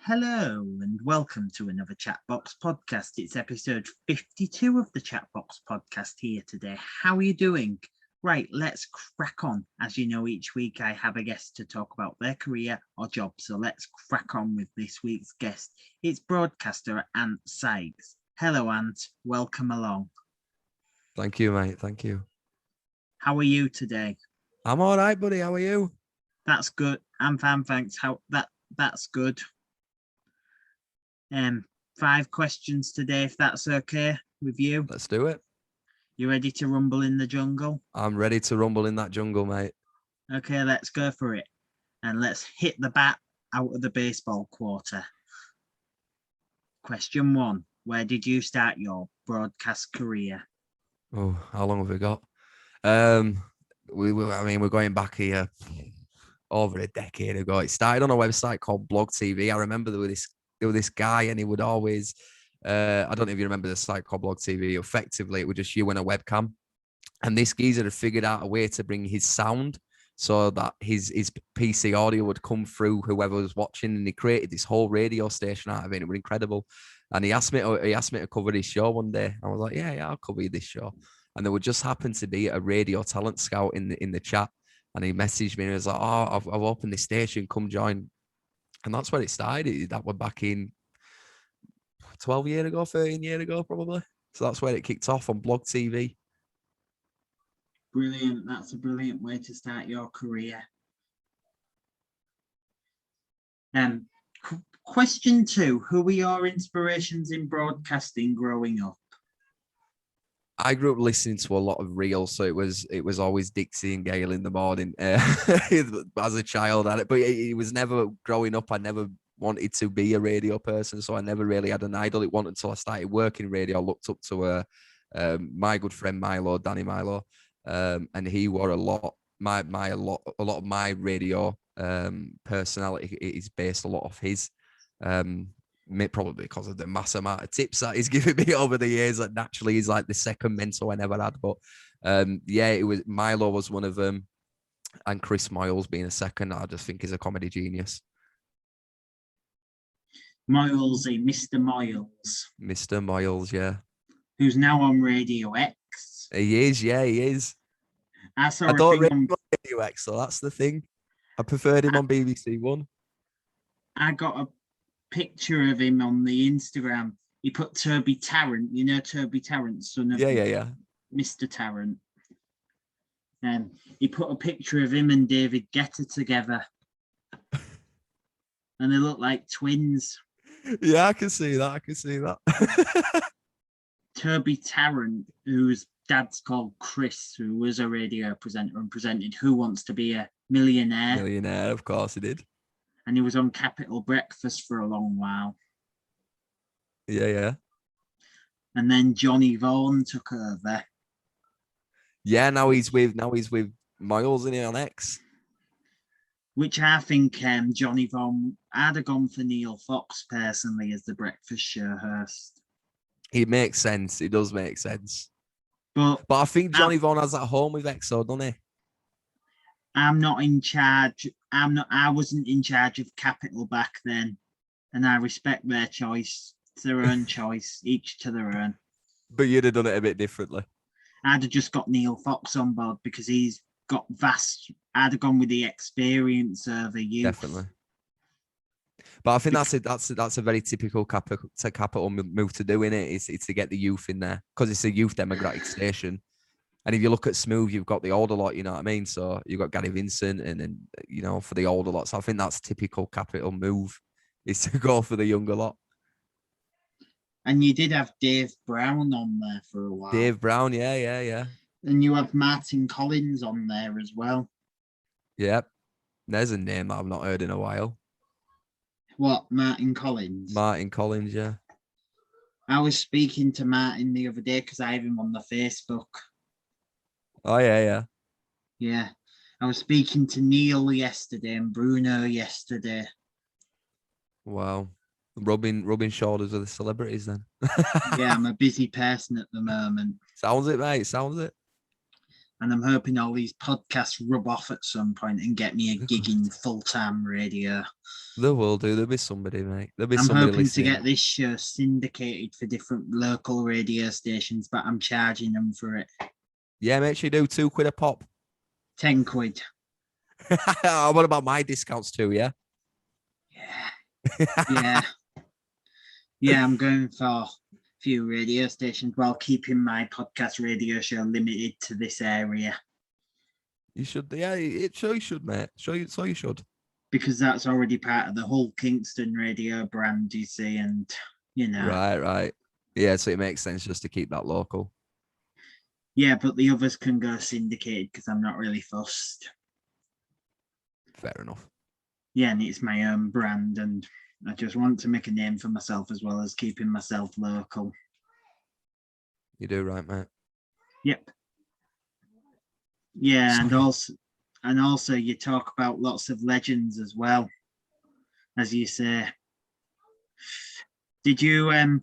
Hello and welcome to another Chatbox podcast. It's episode 52 of the Chatbox podcast here today. How are you doing? Right, let's crack on. As you know, each week I have a guest to talk about their career or job. So let's crack on with this week's guest. It's broadcaster Ant Sykes. Hello, Ant. Welcome along. Thank you, mate. Thank you. How are you today? I'm all right, buddy. How are you? That's good. I'm fine, thanks. That's good. 5 questions today, if that's okay with you. Let's do it. You ready to rumble in the jungle? I'm ready to rumble in that jungle, mate. Okay, let's go for it. And let's hit the bat out of the baseball quarter. Question 1. Where did you start your broadcast career? Oh, how long have we got? We're going back here over a decade ago. It started on a website called Blog TV. I remember there was this guy, and he would always, I don't know if you remember the site called Blog TV. Effectively, it was just you and a webcam. And this geezer had figured out a way to bring his sound so that his PC audio would come through whoever was watching, and he created this whole radio station out of it. It was incredible. And he asked me to cover his show one day. I was like, yeah, I'll cover this show. And there would just happen to be a radio talent scout in the chat, and he messaged me and he was like, oh, I've opened this station, come join. And that's where it started. That was back in 13 years ago, probably. So that's where it kicked off on Blog TV. Brilliant. That's a brilliant way to start your career. Question 2. Who were your inspirations in broadcasting growing up? I grew up listening to a lot of reels, so it was always Dixie and Gale in the morning as a child. But it was never growing up. I never wanted to be a radio person, so I never really had an idol. It wasn't until I started working radio I looked up to my good friend Milo, Danny Milo, and he wore a lot of my radio personality is based a lot off his. Probably because of the mass amount of tips that he's given me over the years. That naturally is like the second mentor I never had. But it was Milo was one of them, and Chris Moyles being a second. I just think he's a comedy genius. Mr. Moyles. Mr. Moyles, yeah. Who's now on Radio X. He is, yeah, he is. I don't really on Radio X, so that's the thing. I preferred him on BBC One. I got a picture of him on the Instagram. He put Toby Tarrant, you know Toby Tarrant, son of Mr. Tarrant. He put a picture of him and David Guetta together, and they look like twins. Yeah, I can see that. Toby Tarrant, whose dad's called Chris, who was a radio presenter and presented Who Wants to Be a Millionaire. Millionaire, of course he did. And he was on Capital Breakfast for a long while. Yeah. And then Johnny Vaughan took over. Yeah, now he's with Miles in on X. Which I think Johnny Vaughan, I'd have gone for Neil Fox personally as the breakfast show host. It makes sense. It does make sense. But I think Johnny Vaughan has at home with Exo, doesn't he? I'm not in charge. I wasn't in charge of Capital back then, and I respect their choice. It's their own choice, each to their own. But you'd have done it a bit differently. I'd have just got Neil Fox on board because he's got vast. I'd have gone with the experience over youth. Definitely. But I think that's a very typical Capital move to do, innit? It's to get the youth in there because it's a youth demographic station. And if you look at Smooth, you've got the older lot, you know what I mean? So you've got Gary Vincent and then, you know, for the older lot. So I think that's typical Capital move is to go for the younger lot. And you did have Dave Brown on there for a while. Dave Brown, yeah. And you have Martin Collins on there as well. Yep. There's a name that I've not heard in a while. What, Martin Collins? Martin Collins, yeah. I was speaking to Martin the other day because I have him on the Facebook. Oh, yeah. Yeah. I was speaking to Neil yesterday and Bruno yesterday. Wow. Rubbing shoulders with the celebrities then. Yeah, I'm a busy person at the moment. Sounds it, mate. Sounds it. And I'm hoping all these podcasts rub off at some point and get me a gig in full-time radio. There will do. There'll be somebody, mate. There'll be I'm somebody hoping to listening. get this show syndicated for different local radio stations, but I'm charging them for it. Yeah, make sure you do £2 a pop. 10 quid. What about my discounts too? Yeah. Yeah. Yeah, I'm going for a few radio stations while keeping my podcast radio show limited to this area. You should. Yeah, sure you should, mate. So you should. Because that's already part of the whole Kingston radio brand, you see, and you know. Right. Yeah, so it makes sense just to keep that local. Yeah, but the others can go syndicated because I'm not really fussed. Fair enough. Yeah, and it's my own brand, and I just want to make a name for myself as well as keeping myself local. You do right, mate. Yep. Yeah, and also you talk about lots of legends as well, as you say. Did you ever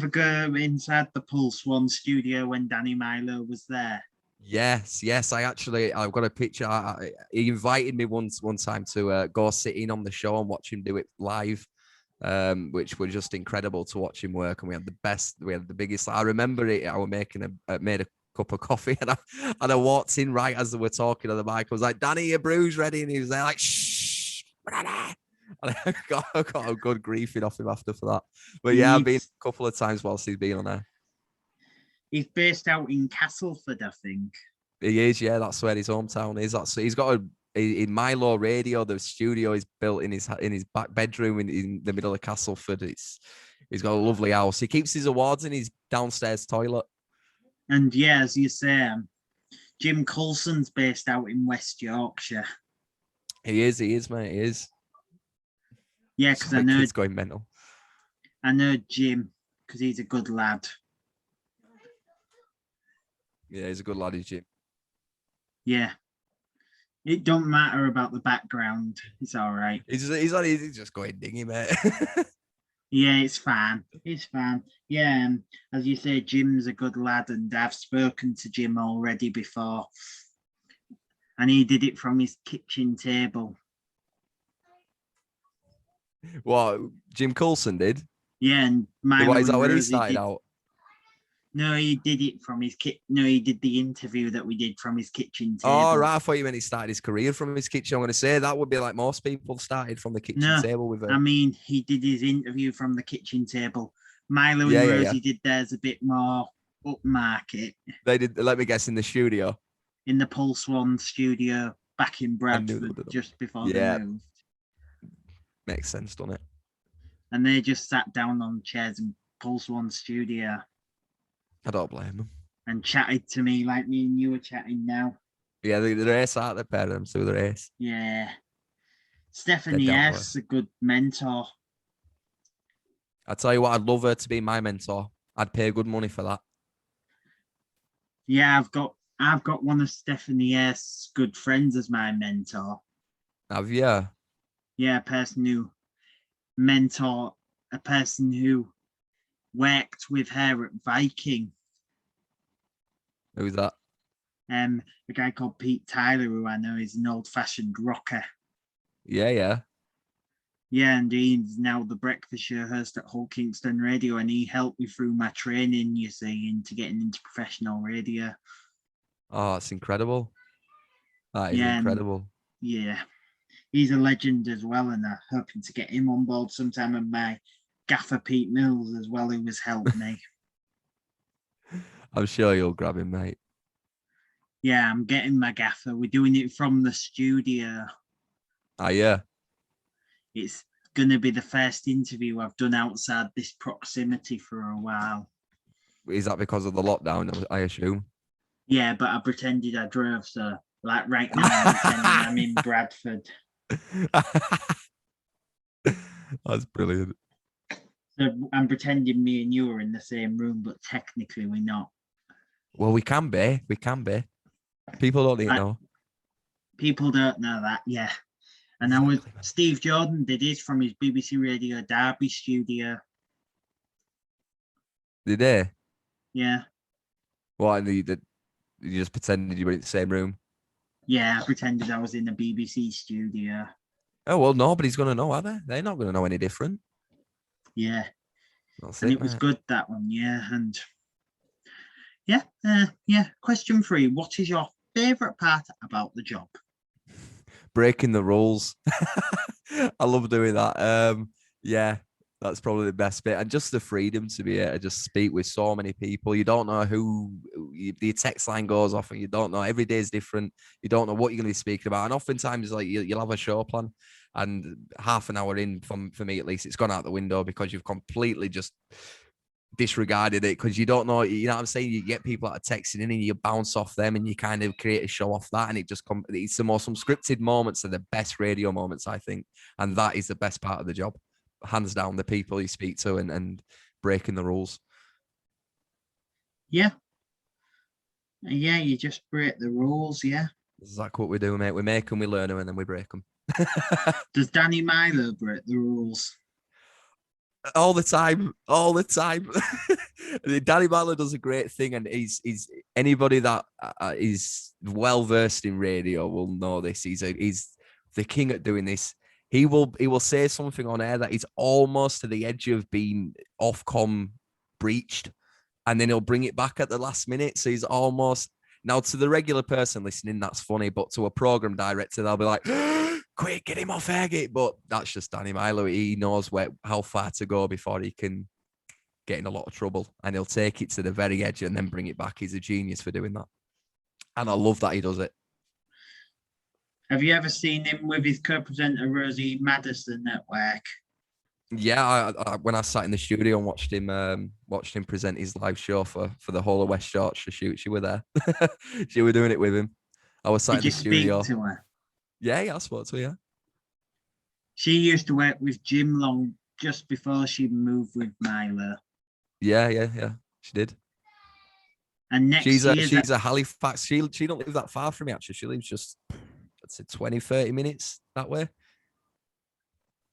go inside the Pulse One studio when Danny Milo was there? Yes. I've got a picture. He invited me one time to go sit in on the show and watch him do it live, which was just incredible to watch him work. And we had the biggest. I remember it. I was made a cup of coffee and I walked in right as they were talking on the mic. I was like, "Danny, your brew's ready," and he was there like, "Shh." And I got a good griefing off him after for that. But yeah, I've been a couple of times whilst he's been on there. He's based out in Castleford, I think. He is, yeah. That's where his hometown is. He's got in Milo Radio. The studio is built in his back bedroom in the middle of Castleford. He's got a lovely house. He keeps his awards in his downstairs toilet. And yeah, as you say, Jim Coulson's based out in West Yorkshire. He is, mate. He is. Yeah, because I know kids going mental. I know Jim because he's a good lad. Yeah, he's a good lad, Jim. Yeah, it don't matter about the background. It's all right. He's just going dingy, mate. Yeah, it's fine. It's fine. Yeah, as you say, Jim's a good lad, and I've spoken to Jim already before, and he did it from his kitchen table. What, Jim Coulson did? Yeah, and Milo Is that when he Rosie started out? No, he did it from his kit. No, he did the interview that we did from his kitchen table. Oh, right. I thought you meant he started his career from his kitchen. I'm going to say that would be like most people started from the kitchen table with I mean, he did his interview from the kitchen table. Milo and Rosie did theirs a bit more upmarket. They did, let me guess, in the studio. In the Pulse One studio back in Bradford, just before they moved. Makes sense, doesn't it? And they just sat down on chairs in Pulse One studio. I don't blame them. And chatted to me like me and you are chatting now. Yeah, the race out the pair of them through the race. Yeah. Stephanie S, a good mentor. I tell you what, I'd love her to be my mentor. I'd pay good money for that. Yeah, I've got one of Stephanie S' good friends as my mentor. Have you? Yeah, a person who worked with her at Viking. Who's that? A guy called Pete Tyler, who I know is an old-fashioned rocker. Yeah. Yeah, and he's now the breakfast show host at Hull Kingston Radio, and he helped me through my training, you see, into getting into professional radio. Oh, it's incredible. That is incredible. Yeah. He's a legend as well, and I'm hoping to get him on board sometime, and my gaffer Pete Mills as well, who has helped me. I'm sure you'll grab him, mate. Yeah, I'm getting my gaffer. We're doing it from the studio. Oh, yeah. It's going to be the first interview I've done outside this proximity for a while. Is that because of the lockdown, I assume? Yeah, but I pretended I drove, so like right now I'm pretending I'm in Bradford. That's brilliant. So I'm pretending me and you are in the same room, but technically we're not. Well, we can be. People don't need to know. People don't know that, yeah. And Steve Jordan did his from his BBC Radio Derby studio. Did they? Yeah. What, You just pretended you were in the same room. Yeah, I pretended I was in a BBC studio. Oh, well, nobody's going to know, are they? They're not going to know any different. Yeah. That's And it, it was mate. good, that one, yeah. And yeah, question 3. What is your favourite part about the job? Breaking the rules. I love doing that. Yeah, that's probably the best bit. And just the freedom to be able to just speak with so many people. You don't know who the text line goes off, and you don't know. Every day is different. You don't know what you're going to be speaking about. And oftentimes, like you'll have a show plan, and half an hour in, for me at least, it's gone out the window because you've completely just disregarded it, because you don't know, you know what I'm saying? You get people that are texting in and you bounce off them and you kind of create a show off that, and it just it's the most unscripted moments are the best radio moments, I think. And that is the best part of the job, hands down, the people you speak to and breaking the rules. Yeah. Yeah, you just break the rules, yeah. That's exactly what we do, mate. We make them, we learn them, and then we break them. Does Danny Milo break the rules? All the time. Danny Marlowe does a great thing, and he's anybody that is well versed in radio will know this. He's the king at doing this. He will say something on air that is almost to the edge of being Ofcom breached, and then he'll bring it back at the last minute. So he's almost, now to the regular person listening, that's funny, but to a program director, they'll be like, quick, get him off airgate. But that's just Danny Milo. He knows how far to go before he can get in a lot of trouble, and he'll take it to the very edge and then bring it back. He's a genius for doing that, and I love that he does it. Have you ever seen him with his co-presenter Rosie Madison at work? Yeah, I when I sat in the studio and watched him present his live show for the whole of West Yorkshire shoot, she were there. She were doing it with him. I was sat Did in you the studio. speak to her? Yeah, I spoke to her. Yeah. She used to work with Jim Long just before she moved with Milo. Yeah. She did. And next She's year, a Halifax. She don't live that far from me, actually. She lives just, let's say, 20, 30 minutes that way.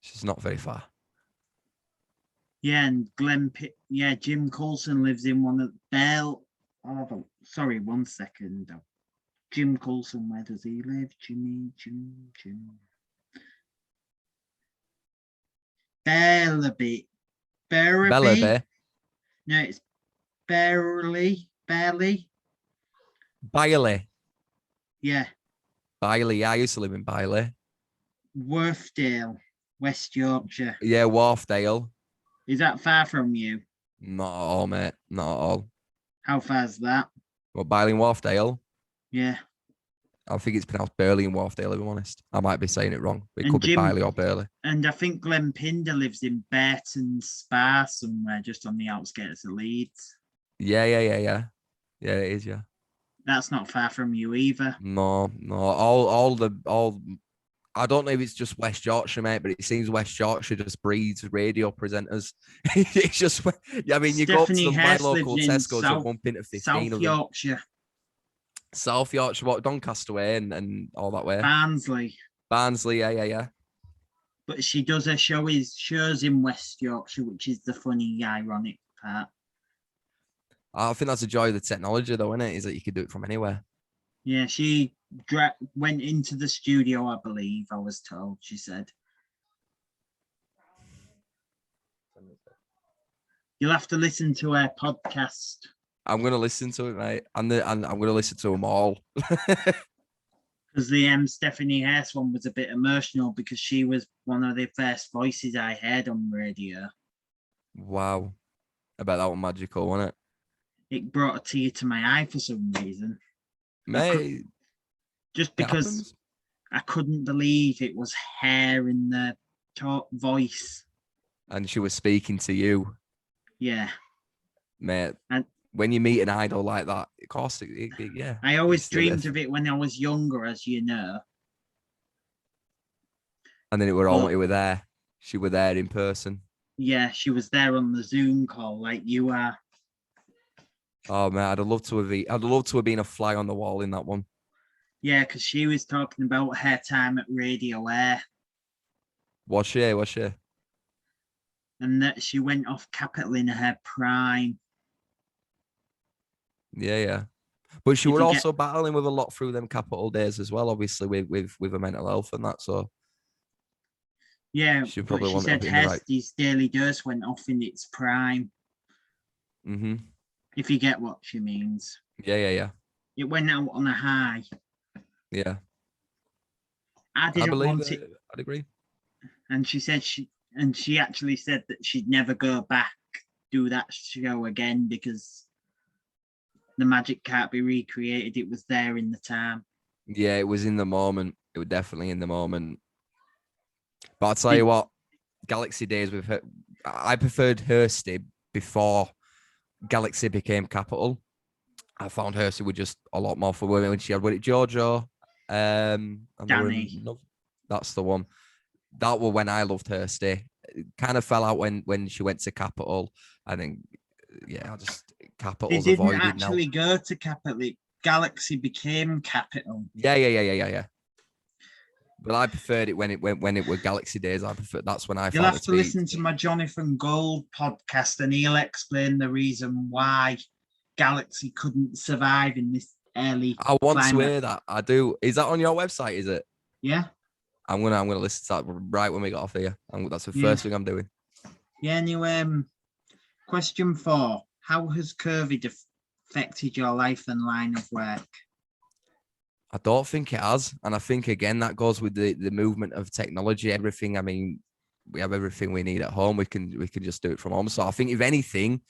She's not very far. yeah, and Jim Coulson lives in one of Bell. Oh, sorry, 1 second. Jim Coulson, where does he live? Jim. Bellaby. Bellaby. No, it's Barely. Bailey. Yeah. Bailey. Yeah, I used to live in Bailey. Wharfdale, West Yorkshire. Yeah, Wharfdale. Is that far from you? Not at all, mate. Not at all. How far's that? What, Bailey and Wharfdale? Yeah. I think it's pronounced Burley and Wharfdale, if I'm honest. I might be saying it wrong. It And could be Bailey or Burley. And I think Glenn Pinder lives in Burton Spa somewhere, just on the outskirts of Leeds. Yeah. Yeah, it is, yeah. That's not far from you either. No. I don't know if it's just West Yorkshire, mate, but it seems West Yorkshire just breeds radio presenters. It's just, I mean, you Stephanie go up to my local Tesco's, you bump into 15 South of them. Yorkshire. South Yorkshire, what, Doncaster way and all that way? Barnsley, yeah. But she does her shows in West Yorkshire, which is the funny, ironic part. I think that's the joy of the technology, though, isn't it? Is that you can do it from anywhere. Yeah, she went into the studio, I believe, I was told, she said. You'll have to listen to her podcast. I'm going to listen to it, mate. And I'm going to listen to them all. Because the Stephanie Hurst one was a bit emotional because she was one of the first voices I heard on radio. Wow. I bet that was magical, wasn't it? It brought a tear to my eye for some reason. Mate. Just because I couldn't believe it was her in the talk voice. And she was speaking to you. Yeah. Mate. And when you meet an idol like that, of course, yeah. I always dreamed of it when I was younger, as you know. And then it were all you were there. She were there in person. Yeah, she was there on the Zoom call like you are. Oh man, I'd love to have been a fly on the wall in that one. Yeah, because she was talking about her time at Radio Air. Was she? And that she went off Capital in her prime. Yeah. But she If were you also battling with a lot through them capital days as well, obviously with her mental health and that. So yeah, she but probably she wanted to said be in the right. Hestie's daily dose went off in its prime. Mm-hmm. If you get what she means. Yeah. It went out on a high. Yeah. I I didn't believe want it. it. I'd agree. And she actually said that she'd never go back, do that show again because the magic can't be recreated. It was there in the time. Yeah, it was in the moment. It was definitely in the moment. But I'll tell Did, you what, Galaxy Days with her, I preferred Hursty before Galaxy became Capital. I found Hursty was just a lot more for women when she had with it Giorgio. And Danny. that's the one. That was when I loved Hursty. It kind of fell out when she went to Capital. I think, yeah, I just They Capital's didn't avoided now. actually go to Capital. Galaxy became Capital. Yeah. But I preferred it when it were Galaxy Days. I prefer that's when I You'll found have it to listen to my Jonathan Gold podcast, and he'll explain the reason why Galaxy couldn't survive in this early I want to climate. hear that. I do. Is that on your website? Is it? Yeah. I'm gonna listen to that right when we get off here. That's the Yeah. first thing I'm doing. Yeah. Anyway, question 4: how has COVID affected your life and line of work? I don't think it has, and I think again that goes with the movement of technology. Everything. I mean, we have everything we need at home. We can just do it from home. So I think if anything,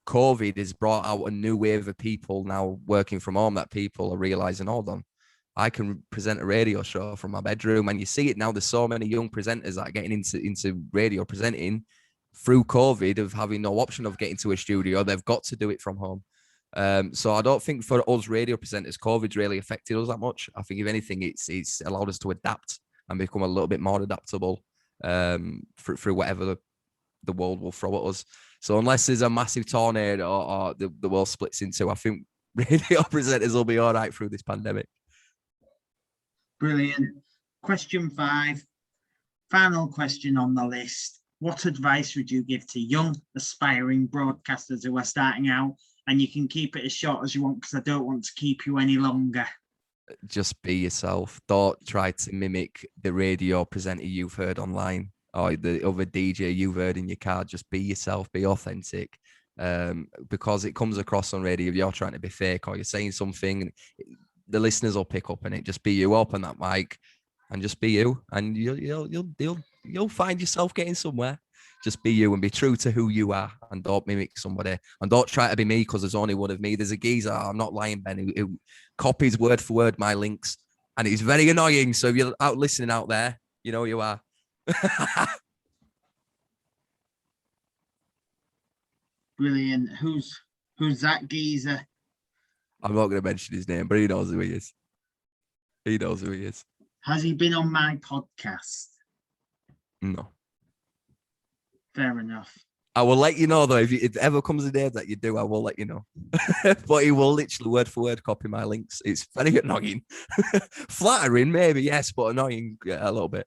COVID has brought out a new wave of people now working from home. That people are realizing, hold on, I can present a radio show from my bedroom, and you see it now. There's so many young presenters that are getting into radio presenting through COVID of having no option of getting to a studio. They've got to do it from home. So I don't think for us radio presenters, COVID's really affected us that much. I think if anything, it's allowed us to adapt and become a little bit more adaptable through whatever the world will throw at us. So unless there's a massive tornado or the world splits in two, I think radio presenters will be all right through this pandemic. Brilliant. Question 5, final question on the list. What advice would you give to young, aspiring broadcasters who are starting out? And you can keep it as short as you want because I don't want to keep you any longer. Just be yourself. Don't try to mimic the radio presenter you've heard online or the other DJ you've heard in your car. Just be yourself, be authentic. Because it comes across on radio if you're trying to be fake or you're saying something, the listeners will pick up on it. Just be you, open that mic and just be you, and you'll find yourself getting somewhere. Just be you and be true to who you are, and don't mimic somebody, and don't try to be me because there's only one of me. There's a geezer, I'm not lying, Ben, who copies word for word my links, and it's very annoying. So if you're out listening out there, you know who you are. Brilliant. Who's that geezer? I'm not going to mention his name, but he knows who he is. He knows who he is. Has he been on my podcast? No. Fair enough. I will let you know, though, if it ever comes a day that you do, I will let you know. But he will literally word for word copy my links. It's very annoying. Flattering, maybe, yes, but annoying a little bit.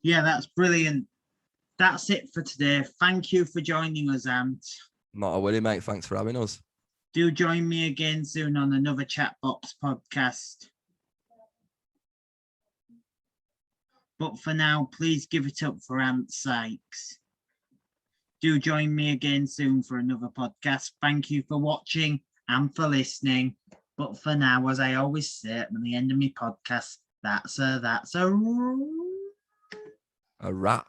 Yeah, that's brilliant. That's it for today. Thank you for joining us, Ant. Not a worry, mate. Thanks for having us. Do join me again soon on another Chatbox podcast. But for now, please give it up for Ant Sykes. Do join me again soon for another podcast. Thank you for watching and for listening. But for now, as I always say at the end of my podcast, that's a A wrap.